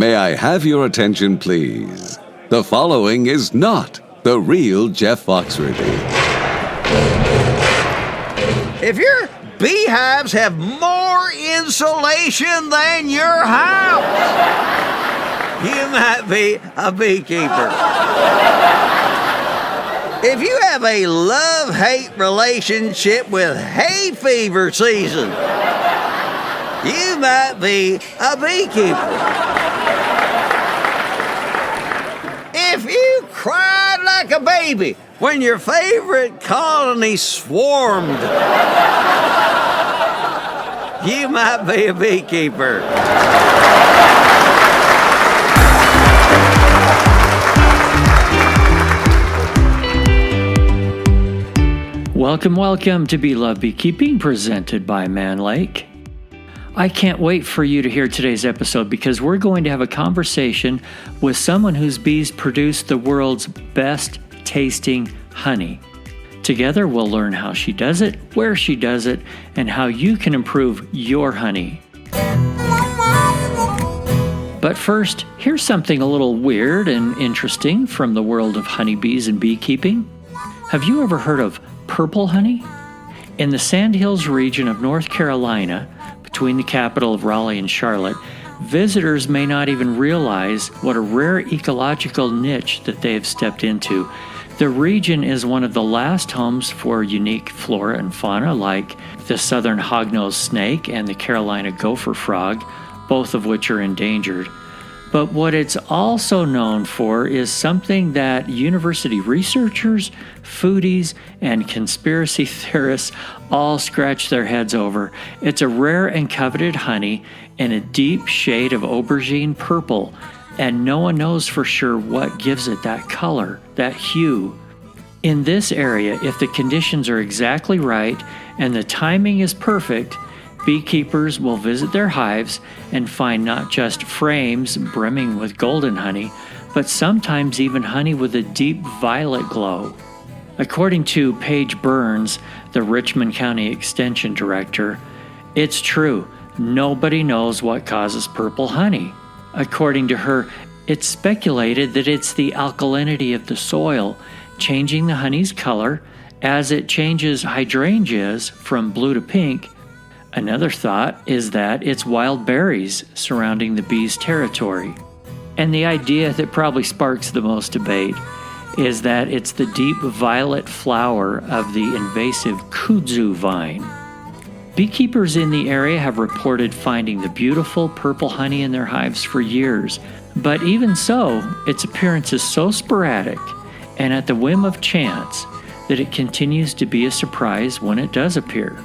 May I have your attention, please? The following is not the real Jeff Foxworthy. If your beehives have more insulation than your house, you might be a beekeeper. If you have a love-hate relationship with hay fever season, you might be a beekeeper. If you cried like a baby when your favorite colony swarmed, you might be a beekeeper. Welcome to Be Love Beekeeping, presented by Man Lake. I can't wait for you to hear today's episode because we're going to have a conversation with someone whose bees produce the world's best tasting honey. Together we'll learn how she does it, where she does it, and how you can improve your honey. But first, here's something a little weird and interesting from the world of honeybees and beekeeping. Have you ever heard of purple honey? In the Sandhills region of North Carolina, between the capital of Raleigh and Charlotte, visitors may not even realize what a rare ecological niche that they have stepped into. The region is one of the last homes for unique flora and fauna like the southern hognose snake and the Carolina gopher frog, both of which are endangered. But what it's also known for is something that university researchers, foodies, and conspiracy theorists all scratch their heads over. It's a rare and coveted honey in a deep shade of aubergine purple, and no one knows for sure what gives it that color, that hue. In this area, if the conditions are exactly right and the timing is perfect, beekeepers will visit their hives and find not just frames brimming with golden honey, but sometimes even honey with a deep violet glow. According to Paige Burns, the Richmond County Extension Director, it's true, nobody knows what causes purple honey. According to her, it's speculated that it's the alkalinity of the soil changing the honey's color as it changes hydrangeas from blue to pink. Another thought is that it's wild berries surrounding the bee's territory. And the idea that probably sparks the most debate is that it's the deep violet flower of the invasive kudzu vine. Beekeepers in the area have reported finding the beautiful purple honey in their hives for years, but even so, its appearance is so sporadic and at the whim of chance that it continues to be a surprise when it does appear.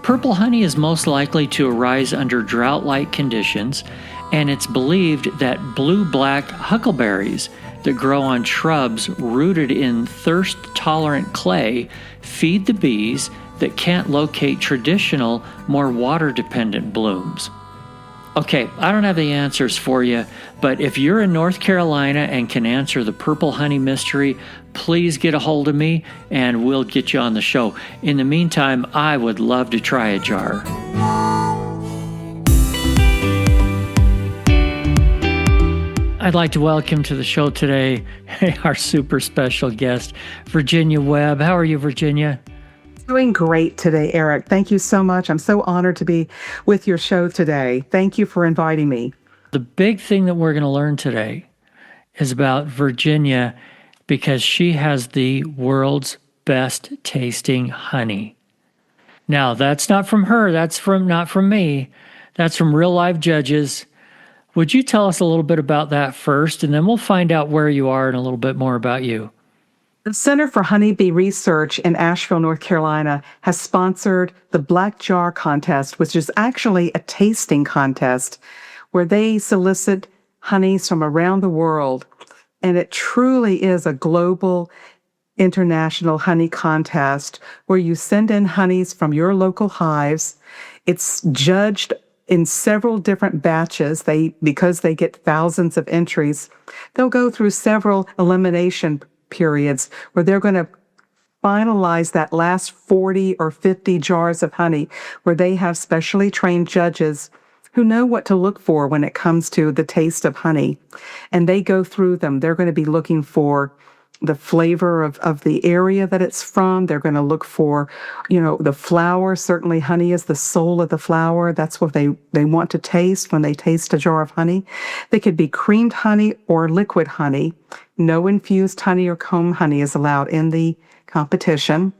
Purple honey is most likely to arise under drought-like conditions, and it's believed that blue-black huckleberries that grow on shrubs rooted in thirst-tolerant clay feed the bees that can't locate traditional, more water-dependent blooms. Okay, I don't have the answers for you, but if you're in North Carolina and can answer the purple honey mystery, please get a hold of me and we'll get you on the show. In the meantime, I would love to try a jar. I'd like to welcome to the show today our super special guest, Virginia Webb. How are you, Virginia? Doing great today, Eric. Thank you so much. I'm so honored to be with your show today. Thank you for inviting me. The big thing that we're going to learn today is about Virginia because she has the world's best tasting honey. Now, that's not from her. That's not from me. That's from real live judges. Would you tell us a little bit about that first, and then we'll find out where you are and a little bit more about you. The Center for Honeybee Research in Asheville, North Carolina, has sponsored the Black Jar Contest, which is actually a tasting contest where they solicit honeys from around the world. And it truly is a global, international honey contest where you send in honeys from your local hives. It's judged in several different batches. Because they get thousands of entries, they'll go through several elimination periods where they're going to finalize that last 40 or 50 jars of honey, where they have specially trained judges who know what to look for when it comes to the taste of honey. And they go through them. They're going to be looking for the flavor of the area that it's from. They're going to look for, the flower. Certainly honey is the soul of the flower. That's what they want to taste when they taste a jar of honey. They could be creamed honey or liquid honey. No infused honey or comb honey is allowed in the competition.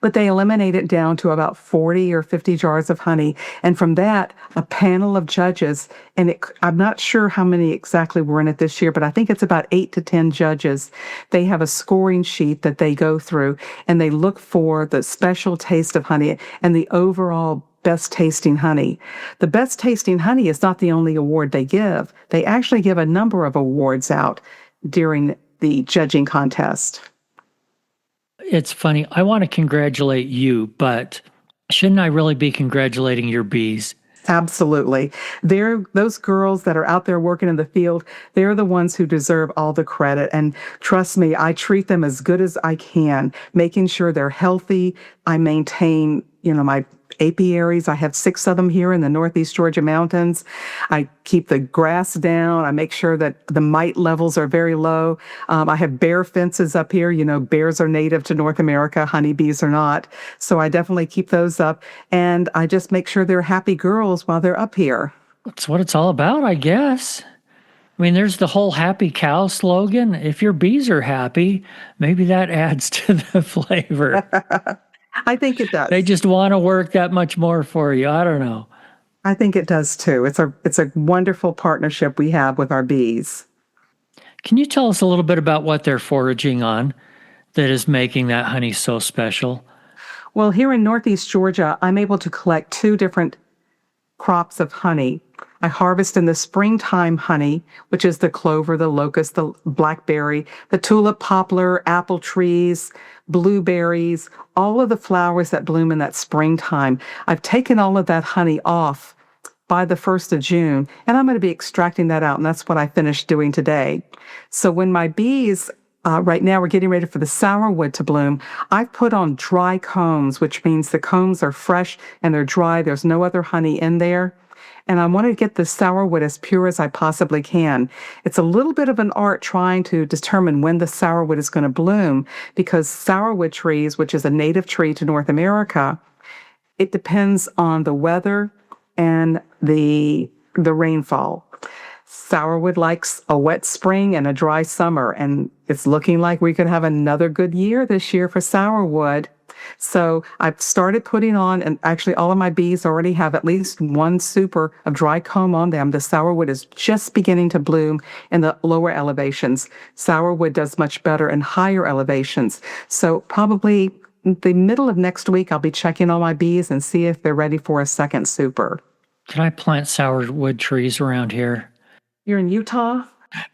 But they eliminate it down to about 40 or 50 jars of honey. And from that, a panel of judges, and I'm not sure how many exactly were in it this year, but I think it's about 8 to 10 judges. They have a scoring sheet that they go through, and they look for the special taste of honey and the overall best tasting honey. The best tasting honey is not the only award they give. They actually give a number of awards out during the judging contest. It's funny. I want to congratulate you, but shouldn't I really be congratulating your bees? Absolutely. Those girls that are out there working in the field, they're the ones who deserve all the credit. And trust me, I treat them as good as I can, making sure they're healthy. I maintain, my apiaries. I have 6 of them here in the Northeast Georgia mountains. I keep the grass down. I make sure that the mite levels are very low. I have bear fences up here. Bears are native to North America. Honeybees are not. So I definitely keep those up. And I just make sure they're happy girls while they're up here. That's what it's all about, I guess. I mean, there's the whole happy cow slogan. If your bees are happy, maybe that adds to the flavor. I think it does. They just want to work that much more for you. I don't know. I think it does too. It's a wonderful partnership we have with our bees. Can you tell us a little bit about what they're foraging on that is making that honey so special? Well, here in Northeast Georgia, I'm able to collect 2 different crops of honey. I harvest in the springtime honey, which is the clover, the locust, the blackberry, the tulip, poplar, apple trees, blueberries, all of the flowers that bloom in that springtime. I've taken all of that honey off by the 1st of June, and I'm going to be extracting that out, and that's what I finished doing today. So when my bees, right now we're getting ready for the sourwood to bloom, I've put on dry combs, which means the combs are fresh and they're dry. There's no other honey in there. And I want to get the sourwood as pure as I possibly can. It's a little bit of an art trying to determine when the sourwood is going to bloom, because sourwood trees, which is a native tree to North America, it depends on the weather and the rainfall. Sourwood likes a wet spring and a dry summer, and it's looking like we could have another good year this year for sourwood. So I've started putting on, and actually all of my bees already have at least 1 super of dry comb on them. The sourwood is just beginning to bloom in the lower elevations. Sourwood does much better in higher elevations. So probably the middle of next week, I'll be checking on my bees and see if they're ready for a second super. Can I plant sourwood trees around here? You're in Utah?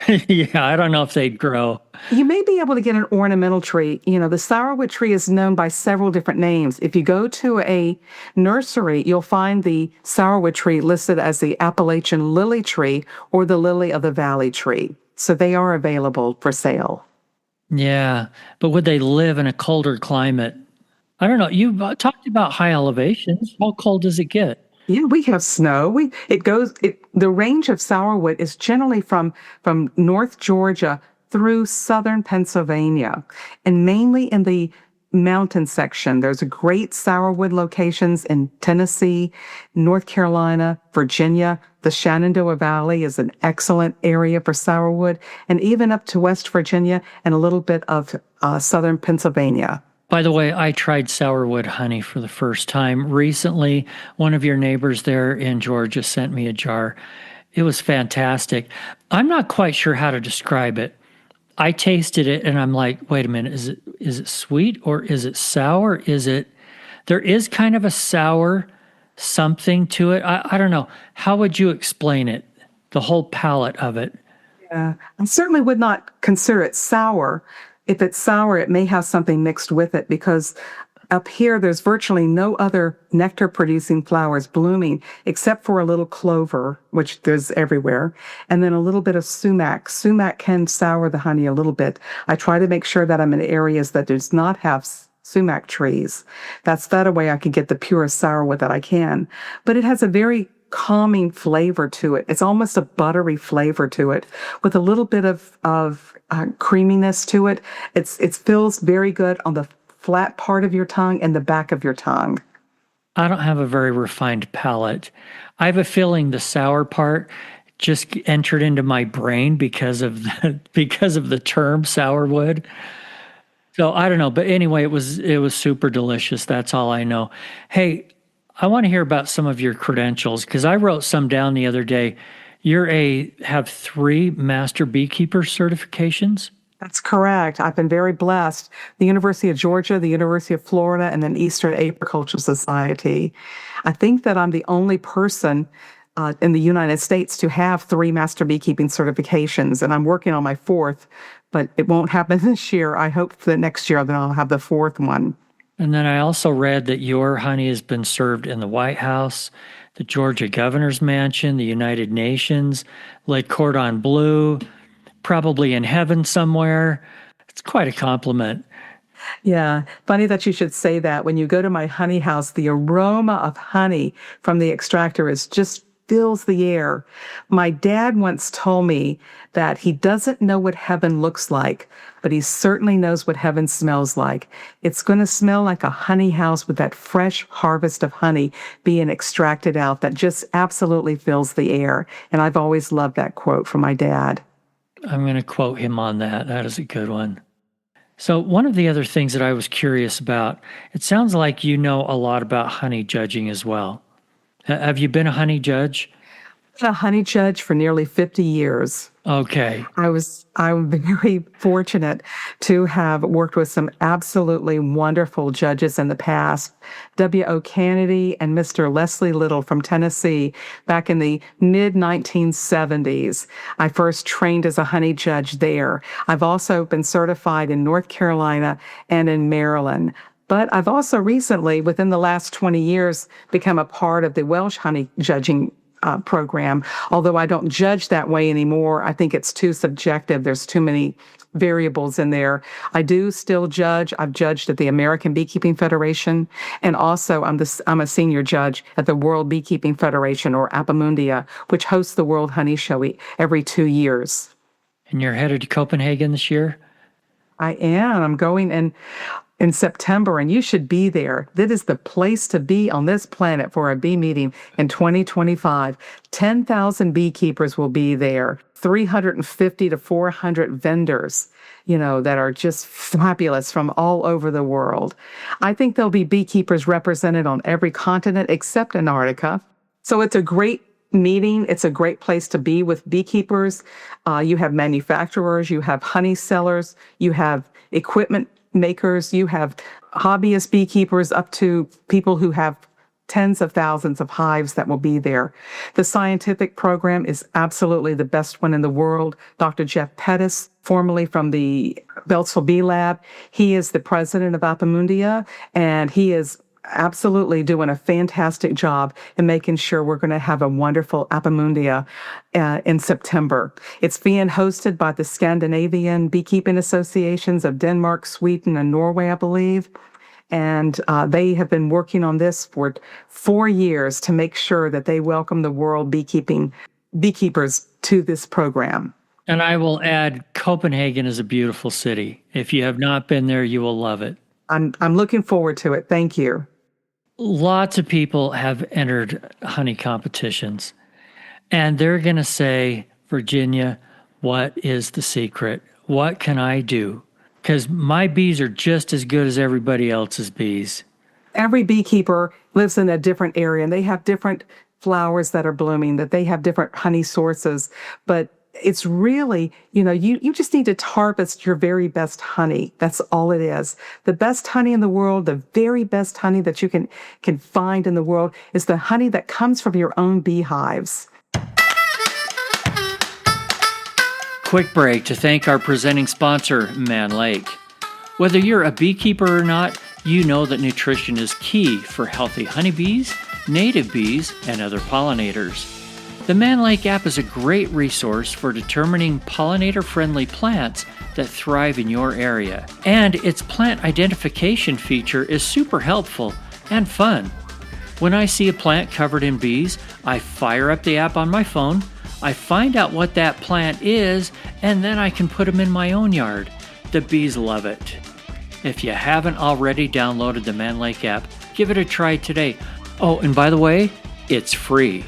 Yeah, I don't know if they'd grow. You may be able to get an ornamental tree. The sourwood tree is known by several different names. If you go to a nursery, you'll find the sourwood tree listed as the Appalachian lily tree or the lily of the valley tree. So they are available for sale. Yeah, but would they live in a colder climate? I don't know. You talked about high elevations. How cold does it get? Yeah, we have snow. The range of sourwood is generally from North Georgia through southern Pennsylvania, and mainly in the mountain section. There's great sourwood locations in Tennessee, North Carolina, Virginia. The Shenandoah Valley is an excellent area for sourwood, and even up to West Virginia and a little bit of southern Pennsylvania. By the way, I tried sourwood honey for the first time recently. One of your neighbors there in Georgia sent me a jar. It was fantastic. I'm not quite sure how to describe it. I tasted it and I'm like, wait a minute, is it sweet or is it sour? There is kind of a sour something to it. I don't know. How would you explain it? The whole palate of it. Yeah, I certainly would not consider it sour. If it's sour, it may have something mixed with it, because up here, there's virtually no other nectar-producing flowers blooming except for a little clover, which there's everywhere, and then a little bit of sumac. Sumac can sour the honey a little bit. I try to make sure that I'm in areas that does not have sumac trees. That's that way I can get the purest sourwood that I can. But it has a very calming flavor to it. It's almost a buttery flavor to it with a little bit of creaminess to it. It feels very good on the flat part of your tongue and the back of your tongue. I don't have a very refined palate. I have a feeling the sour part just entered into my brain because of the term sourwood. So I don't know, but anyway, it was super delicious. That's all I know. Hey, I want to hear about some of your credentials because I wrote some down the other day. Have 3 master beekeeper certifications? That's correct. I've been very blessed. The University of Georgia, the University of Florida, and then Eastern Agricultural Society. I think that I'm the only person in the United States to have 3 master beekeeping certifications, and I'm working on my 4th, but it won't happen this year. I hope for the next year that I'll have the 4th one. And then I also read that your honey has been served in the White House, the Georgia Governor's Mansion, the United Nations, Lake Cordon Bleu, probably in heaven somewhere. It's quite a compliment. Yeah, funny that you should say that. When you go to my honey house, the aroma of honey from the extractor just fills the air. My dad once told me that he doesn't know what heaven looks like, but he certainly knows what heaven smells like. It's going to smell like a honey house with that fresh harvest of honey being extracted out that just absolutely fills the air. And I've always loved that quote from my dad. I'm going to quote him on that. That is a good one. So one of the other things that I was curious about, it sounds like you know a lot about honey judging as well. Have you been a honey judge? I've been a honey judge for nearly 50 years. Okay. I'm very fortunate to have worked with some absolutely wonderful judges in the past. W.O. Kennedy and Mr. Leslie Little from Tennessee back in the mid-1970s. I first trained as a honey judge there. I've also been certified in North Carolina and in Maryland. But I've also recently, within the last 20 years, become a part of the Welsh honey judging program. Although I don't judge that way anymore, I think it's too subjective. There's too many variables in there. I do still judge. I've judged at the American Beekeeping Federation, and also I'm a senior judge at the World Beekeeping Federation, or Apamundia, which hosts the World Honey Show every 2 years. And you're headed to Copenhagen this year? I am. I'm going in September, and you should be there. That is the place to be on this planet for a bee meeting in 2025. 10,000 beekeepers will be there, 350 to 400 vendors, that are just fabulous from all over the world. I think there'll be beekeepers represented on every continent except Antarctica. So it's a great meeting. It's a great place to be with beekeepers. You have manufacturers, you have honey sellers, you have equipment makers, you have hobbyist beekeepers up to people who have tens of thousands of hives that will be there. The scientific program is absolutely the best one in the world. Dr. Jeff Pettis, formerly from the Beltsville Bee Lab, he is the president of Apamundia, and he is absolutely doing a fantastic job in making sure we're going to have a wonderful Apamundia in September. It's being hosted by the Scandinavian Beekeeping Associations of Denmark, Sweden, and Norway, I believe. And they have been working on this for 4 years to make sure that they welcome the world beekeepers to this program. And I will add, Copenhagen is a beautiful city. If you have not been there, you will love it. I'm looking forward to it. Thank you. Lots of people have entered honey competitions, and they're going to say, Virginia, what is the secret? What can I do? Because my bees are just as good as everybody else's bees. Every beekeeper lives in a different area, and they have different flowers that are blooming, that they have different honey sources. But it's really, you just need to harvest your very best honey. That's all it is. The best honey in the world, the very best honey that you can find in the world is the honey that comes from your own beehives. Quick break to thank our presenting sponsor, Man Lake. Whether you're a beekeeper or not, you know that nutrition is key for healthy honeybees, native bees, and other pollinators. The Man Lake app is a great resource for determining pollinator-friendly plants that thrive in your area. And its plant identification feature is super helpful and fun. When I see a plant covered in bees, I fire up the app on my phone, I find out what that plant is, and then I can put them in my own yard. The bees love it. If you haven't already downloaded the Man Lake app, give it a try today. Oh, and by the way, it's free.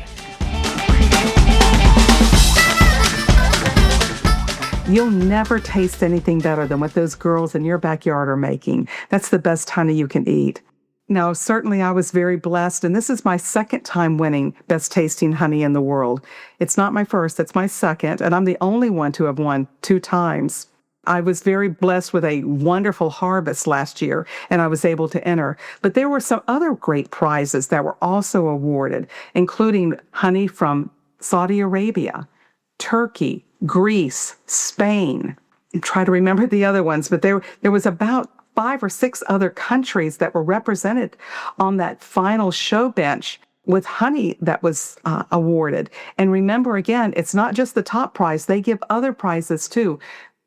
You'll never taste anything better than what those girls in your backyard are making. That's the best honey you can eat. Now, certainly I was very blessed, and this is my second time winning Best Tasting Honey in the World. It's not my first, it's my second, and I'm the only one to have won 2 times. I was very blessed with a wonderful harvest last year, and I was able to enter. But there were some other great prizes that were also awarded, including honey from Saudi Arabia, Turkey, Greece, Spain. I try to remember the other ones, but there was about 5 or 6 other countries that were represented on that final show bench with honey that was awarded. And remember, again, it's not just the top prize. They give other prizes too.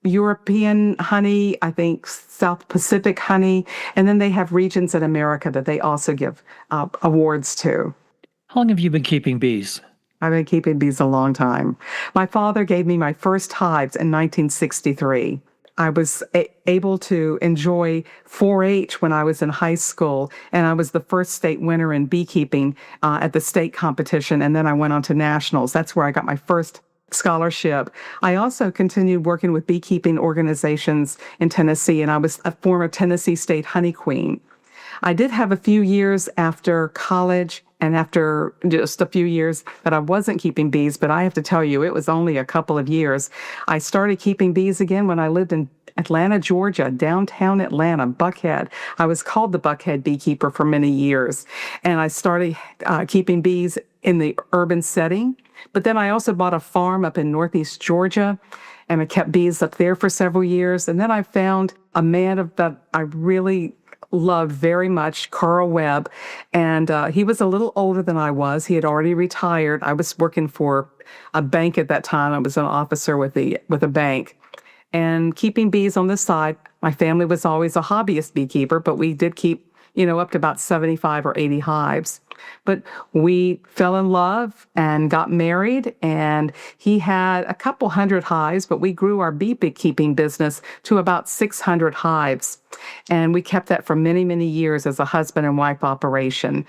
European honey, I think South Pacific honey, and then they have regions in America that they also give awards to. How long have you been keeping bees? I've been keeping bees a long time. My father gave me my first hives in 1963. I was able to enjoy 4-H when I was in high school, and I was the first state winner in beekeeping at the state competition, and then I went on to nationals. That's where I got my first scholarship. I also continued working with beekeeping organizations in Tennessee, and I was a former Tennessee State Honey Queen. I did have a few years after college and after just a few years that I wasn't keeping bees, but I have to tell you, it was only a couple of years. I started keeping bees again when I lived in Atlanta, Georgia, downtown Atlanta, Buckhead. I was called the Buckhead beekeeper for many years, and I started keeping bees in the urban setting. But then I also bought a farm up in Northeast Georgia, and I kept bees up there for several years. And then I found a man that I really loved very much, Carl Webb, and he was a little older than I was. He had already retired. I was working for a bank at that time. I was an officer with a bank, and keeping bees on the side. My family was always a hobbyist beekeeper, but we did keep, up to about 75 or 80 hives. But we fell in love and got married, and he had a couple hundred hives, but we grew our beekeeping business to about 600 hives. And we kept that for many, many years as a husband and wife operation.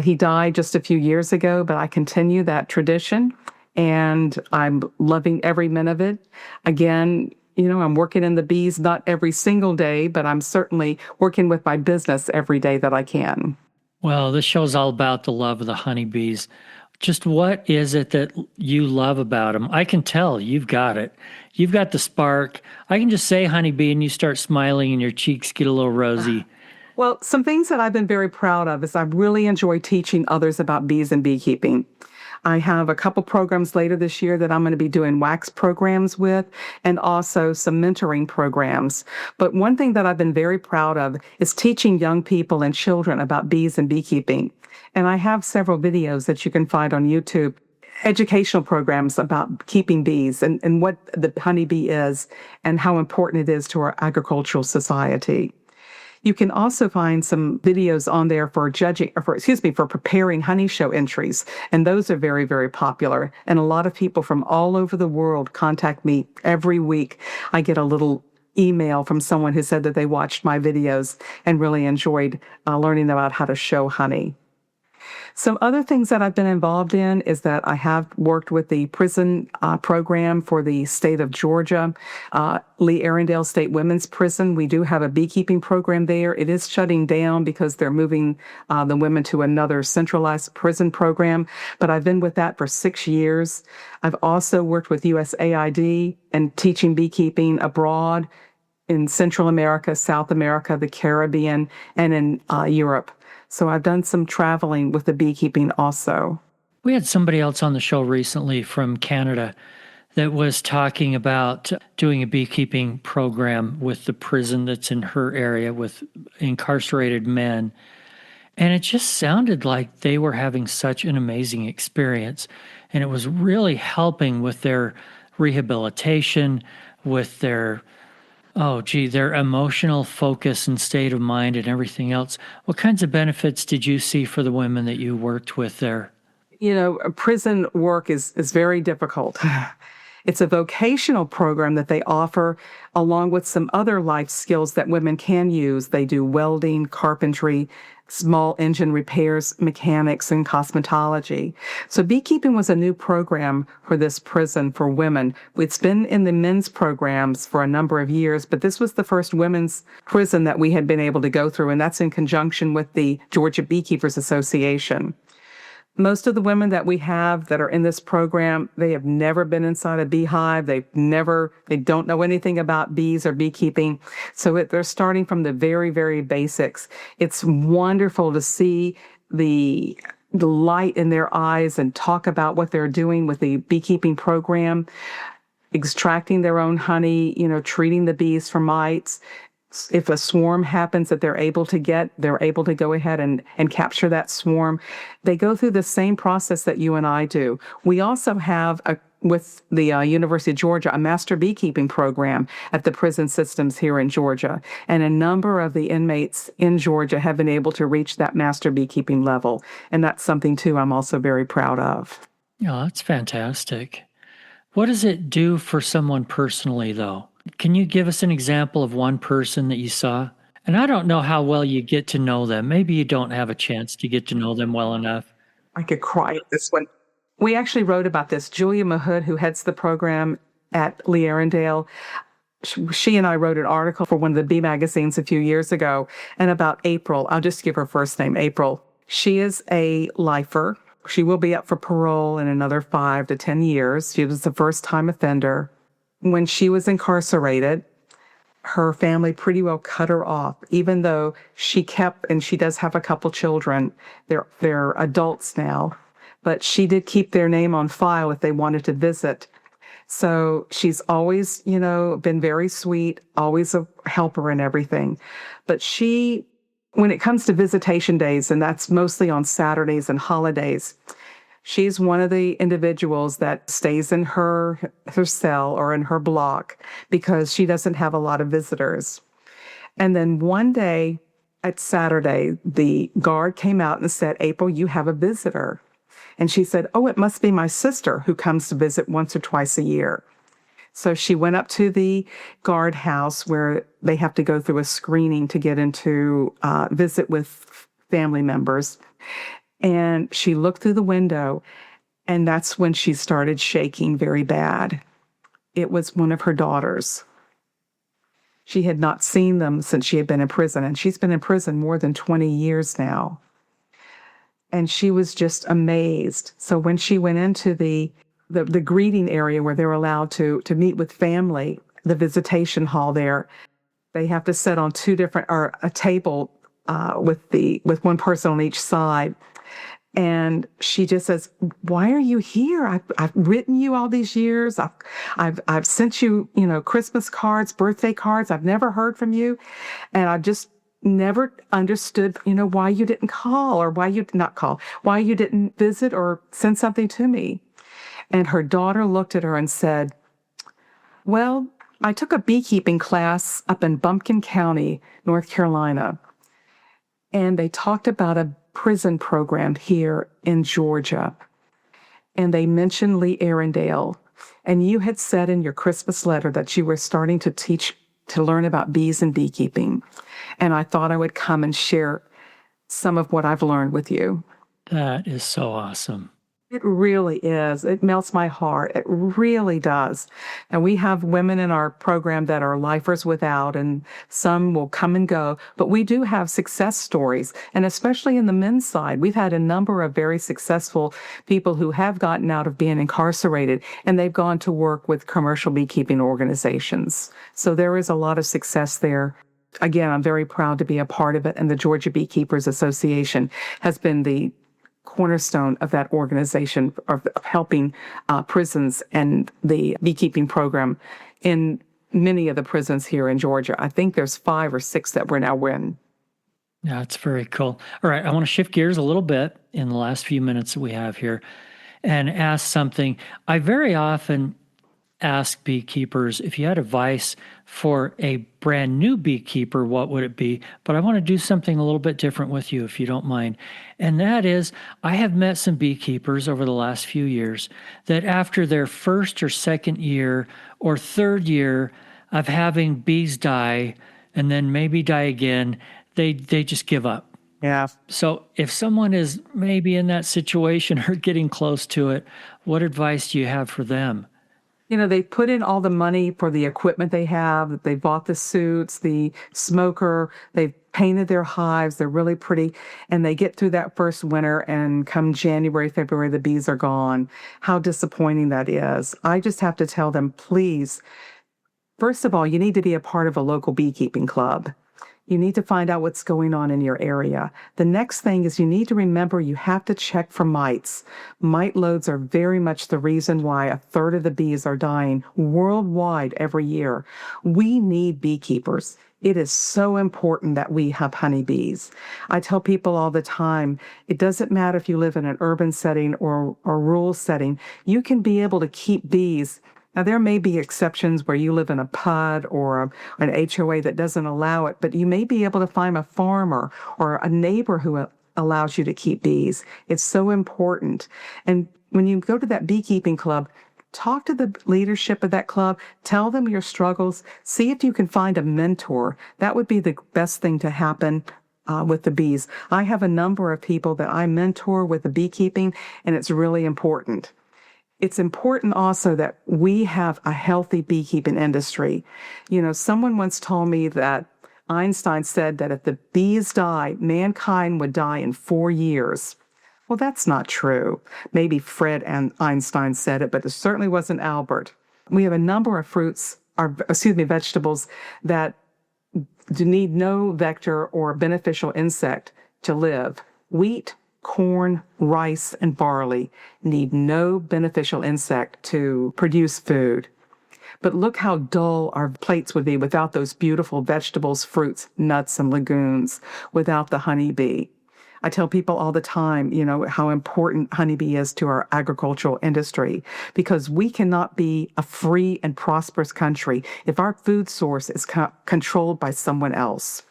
He died just a few years ago, but I continue that tradition, and I'm loving every minute of it. Again, I'm working in the bees not every single day, but I'm certainly working with my business every day that I can. Well, this show's all about the love of the honeybees. Just what is it that you love about them? I can tell you've got it. You've got the spark. I can just say honeybee and you start smiling and your cheeks get a little rosy. Well, some things that I've been very proud of is I really enjoy teaching others about bees and beekeeping. I have a couple programs later this year that I'm going to be doing wax programs with, and also some mentoring programs. But one thing that I've been very proud of is teaching young people and children about bees and beekeeping. And I have several videos that you can find on YouTube, educational programs about keeping bees and what the honeybee is and how important it is to our agricultural society. You can also find some videos on there for for preparing honey show entries. And those are very, very popular. And a lot of people from all over the world contact me every week. I get a little email from someone who said that they watched my videos and really enjoyed learning about how to show honey. Some other things that I've been involved in is that I have worked with the prison program for the state of Georgia, Lee Arundel State Women's Prison. We do have a beekeeping program there. It is shutting down because they're moving the women to another centralized prison program, but I've been with that for 6 years. I've also worked with USAID and teaching beekeeping abroad in Central America, South America, the Caribbean, and in Europe. So I've done some traveling with the beekeeping also. We had somebody else on the show recently from Canada that was talking about doing a beekeeping program with the prison that's in her area with incarcerated men. And it just sounded like they were having such an amazing experience. And it was really helping with their rehabilitation, with their Oh, gee, their emotional focus and state of mind and everything else. What kinds of benefits did you see for the women that you worked with there? Prison work is very difficult. It's a vocational program that they offer along with some other life skills that women can use. They do welding, carpentry, small engine repairs, mechanics, and cosmetology. So beekeeping was a new program for this prison for women. It's been in the men's programs for a number of years, but this was the first women's prison that we had been able to go through, and that's in conjunction with the Georgia Beekeepers Association. Most of the women that we have that are in this program, they have never been inside a beehive. They don't know anything about bees or beekeeping. So they're starting from the very, very basics. It's wonderful to see the light in their eyes and talk about what they're doing with the beekeeping program, extracting their own honey, treating the bees for mites. If a swarm happens that they're able to go ahead and capture that swarm. They go through the same process that you and I do. We also have, with the University of Georgia, a master beekeeping program at the prison systems here in Georgia. And a number of the inmates in Georgia have been able to reach that master beekeeping level. And that's something, too, I'm also very proud of. Oh, that's fantastic. What does it do for someone personally, though? Can you give us an example of one person that you saw? And I don't know how well you get to know them. Maybe you don't have a chance to get to know them well enough. I could cry at this one. We actually wrote about this. Julia Mahood, who heads the program at Lee Arendelle, she and I wrote an article for one of the bee magazines a few years ago. And about April, I'll just give her first name, April. She is a lifer. She will be up for parole in another 5 to 10 years. She was a first-time offender. When she was incarcerated, her family pretty well cut her off, even though she does have a couple children. They're adults now, but she did keep their name on file if they wanted to visit. So she's always, been very sweet, always a helper and everything. But when it comes to visitation days, and that's mostly on Saturdays and holidays, she's one of the individuals that stays in her cell or in her block because she doesn't have a lot of visitors. And then one day at Saturday, the guard came out and said, "April, you have a visitor." And she said, "Oh, it must be my sister who comes to visit once or twice a year." So she went up to the guard house where they have to go through a screening to get into visit with family members. And she looked through the window, and that's when she started shaking very bad. It was one of her daughters. She had not seen them since she had been in prison, and she's been in prison more than 20 years now. And she was just amazed. So when she went into the greeting area where they're allowed to meet with family, the visitation hall there, they have to sit on a table with one person on each side. And she just says, "Why are you here? I've written you all these years. I've sent you, Christmas cards, birthday cards. I've never heard from you. And I just never understood, why you didn't call or why you didn't visit or send something to me." And her daughter looked at her and said, "Well, I took a beekeeping class up in Bumpkin County, North Carolina. And they talked about a prison program here in Georgia. And they mentioned Lee Arendelle. And you had said in your Christmas letter that you were starting to learn about bees and beekeeping. And I thought I would come and share some of what I've learned with you." That is so awesome. It really is. It melts my heart. It really does. And we have women in our program that are lifers without, and some will come and go. But we do have success stories, and especially in the men's side, we've had a number of very successful people who have gotten out of being incarcerated, and they've gone to work with commercial beekeeping organizations. So there is a lot of success there. Again, I'm very proud to be a part of it, and the Georgia Beekeepers Association has been the cornerstone of that organization of helping prisons and the beekeeping program in many of the prisons here in Georgia. I think there's 5 or 6 that we're now in. Yeah, it's very cool. All right, I want to shift gears a little bit in the last few minutes that we have here and ask something. I very often ask beekeepers, if you had advice for a brand new beekeeper, what would it be? But I want to do something a little bit different with you, if you don't mind. And that is, I have met some beekeepers over the last few years that after their first or second year or third year of having bees die and then maybe die again, they just give up. Yeah. So if someone is maybe in that situation or getting close to it, what advice do you have for them? They put in all the money for the equipment they have. They bought the suits, the smoker, they've painted their hives. They're really pretty. And they get through that first winter, and come January, February, the bees are gone. How disappointing that is. I just have to tell them, please, first of all, you need to be a part of a local beekeeping club. You need to find out what's going on in your area. The next thing is you need to remember you have to check for mites. Mite loads are very much the reason why a third of the bees are dying worldwide every year. We need beekeepers. It is so important that we have honeybees. I tell people all the time, it doesn't matter if you live in an urban setting or a rural setting, you can be able to keep bees. Now, there may be exceptions where you live in a PUD or an HOA that doesn't allow it, but you may be able to find a farmer or a neighbor who allows you to keep bees. It's so important. And when you go to that beekeeping club, talk to the leadership of that club, tell them your struggles, see if you can find a mentor. That would be the best thing to happen with the bees. I have a number of people that I mentor with the beekeeping, and it's really important. It's important also that we have a healthy beekeeping industry. Someone once told me that Einstein said that if the bees died, mankind would die in 4 years. Well, that's not true. Maybe Fred and Einstein said it, but it certainly wasn't Albert. We have a number of vegetables that need no vector or beneficial insect to live. Wheat, corn, rice, and barley need no beneficial insect to produce food. But look how dull our plates would be without those beautiful vegetables, fruits, nuts, and legumes, without the honeybee. I tell people all the time, how important honeybee is to our agricultural industry, because we cannot be a free and prosperous country if our food source is controlled by someone else.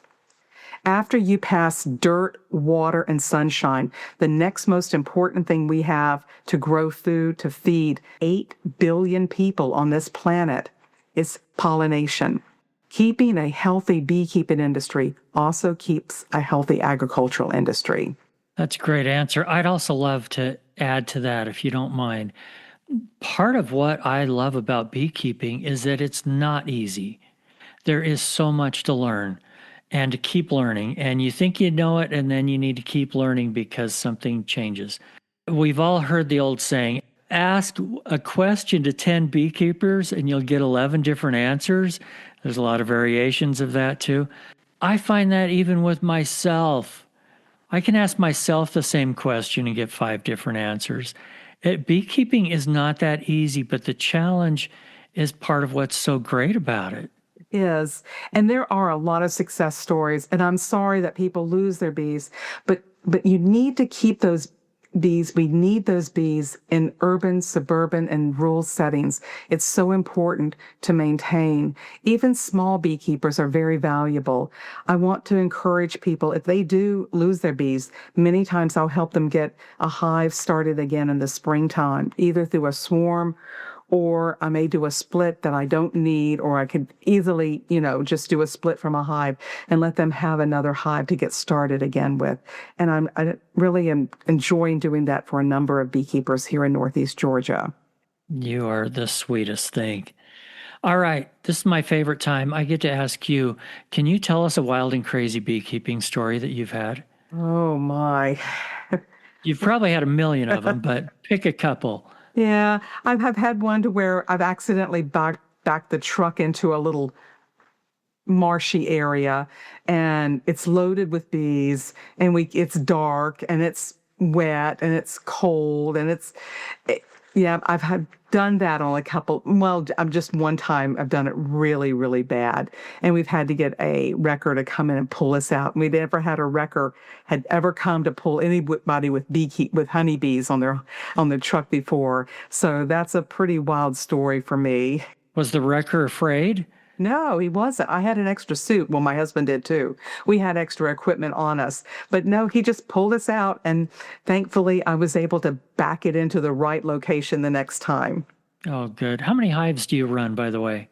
After you pass dirt, water, and sunshine, the next most important thing we have to grow food to feed 8 billion people on this planet is pollination. Keeping a healthy beekeeping industry also keeps a healthy agricultural industry. That's a great answer. I'd also love to add to that, if you don't mind. Part of what I love about beekeeping is that it's not easy. There is so much to learn and to keep learning. And you think you know it, and then you need to keep learning because something changes. We've all heard the old saying, ask a question to 10 beekeepers and you'll get 11 different answers. There's a lot of variations of that too. I find that even with myself. I can ask myself the same question and get 5 different answers. Beekeeping is not that easy, but the challenge is part of what's so great about it. Is. And there are a lot of success stories, and I'm sorry that people lose their bees, but you need to keep those bees. We need those bees in urban, suburban, and rural settings. It's so important to maintain. Even small beekeepers are very valuable. I want to encourage people, if they do lose their bees, many times I'll help them get a hive started again in the springtime, either through a swarm, or I may do a split that I don't need, or I could easily, just do a split from a hive and let them have another hive to get started again with. And I really am enjoying doing that for a number of beekeepers here in Northeast Georgia. You are the sweetest thing. All right, this is my favorite time. I get to ask you, can you tell us a wild and crazy beekeeping story that you've had? Oh, my. You've probably had a million of them, but pick a couple. Yeah, I've had one to where I've accidentally backed the truck into a little marshy area, and it's loaded with bees, and it's dark, and it's wet, and it's cold, and Yeah, I've had done that on a couple. Well, I'm just one time I've done it really, really bad, and we've had to get a wrecker to come in and pull us out. And we never had a wrecker had ever come to pull anybody with honeybees on their truck before. So that's a pretty wild story for me. Was the wrecker afraid? No, he wasn't. I had an extra suit. Well, my husband did too. We had extra equipment on us. But no, he just pulled us out. And thankfully, I was able to back it into the right location the next time. Oh, good. How many hives do you run, by the way?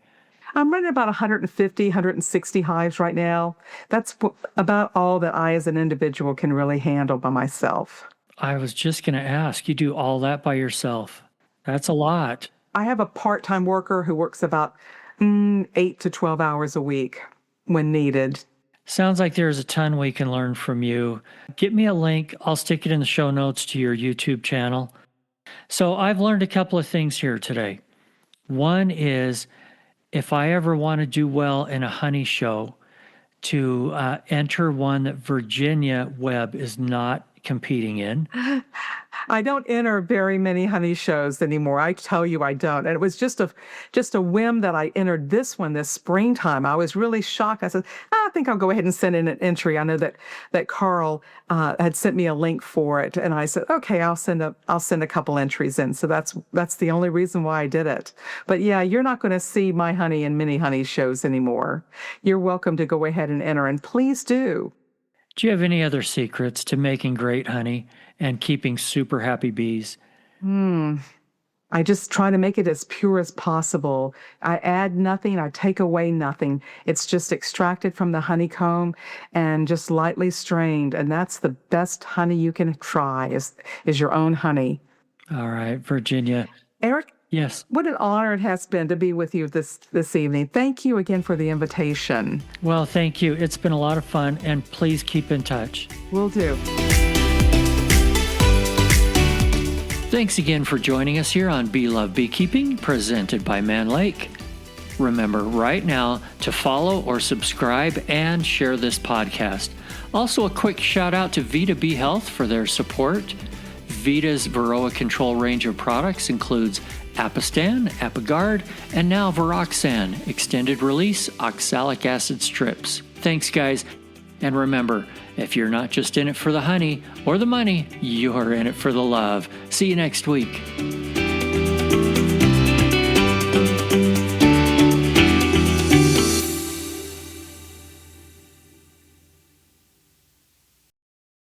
I'm running about 150, 160 hives right now. That's about all that I as an individual can really handle by myself. I was just going to ask, you do all that by yourself? That's a lot. I have a part-time worker who works about 8 to 12 hours a week when needed. Sounds like there's a ton we can learn from you. Get me a link. I'll stick it in the show notes to your YouTube channel. So I've learned a couple of things here today. One is if I ever want to do well in a honey show, to enter one that Virginia Webb is not competing in. I don't enter very many honey shows anymore. I tell you, I don't. And it was just a whim that I entered this one this springtime. I was really shocked. I said, I think I'll go ahead and send in an entry. I know that Carl had sent me a link for it, and I said, okay, I'll send a couple entries in. So that's the only reason why I did it. But yeah, you're not going to see my honey in many honey shows anymore. You're welcome to go ahead and enter, and please do. Do you have any other secrets to making great honey and keeping super happy bees? I just try to make it as pure as possible. I add nothing. I take away nothing. It's just extracted from the honeycomb and just lightly strained. And that's the best honey you can try is your own honey. All right, Virginia. Eric? Yes. What an honor it has been to be with you this evening. Thank you again for the invitation. Well, thank you. It's been a lot of fun, and please keep in touch. Will do. Thanks again for joining us here on Be Love Beekeeping, presented by Man Lake. Remember right now to follow or subscribe and share this podcast. Also, a quick shout out to Vita Bee Health for their support. Vita's Varroa control range of products includes Apistan, Apigard, and now Viroxan, extended release oxalic acid strips. Thanks, guys. And remember, if you're not just in it for the honey or the money, you're in it for the love. See you next week.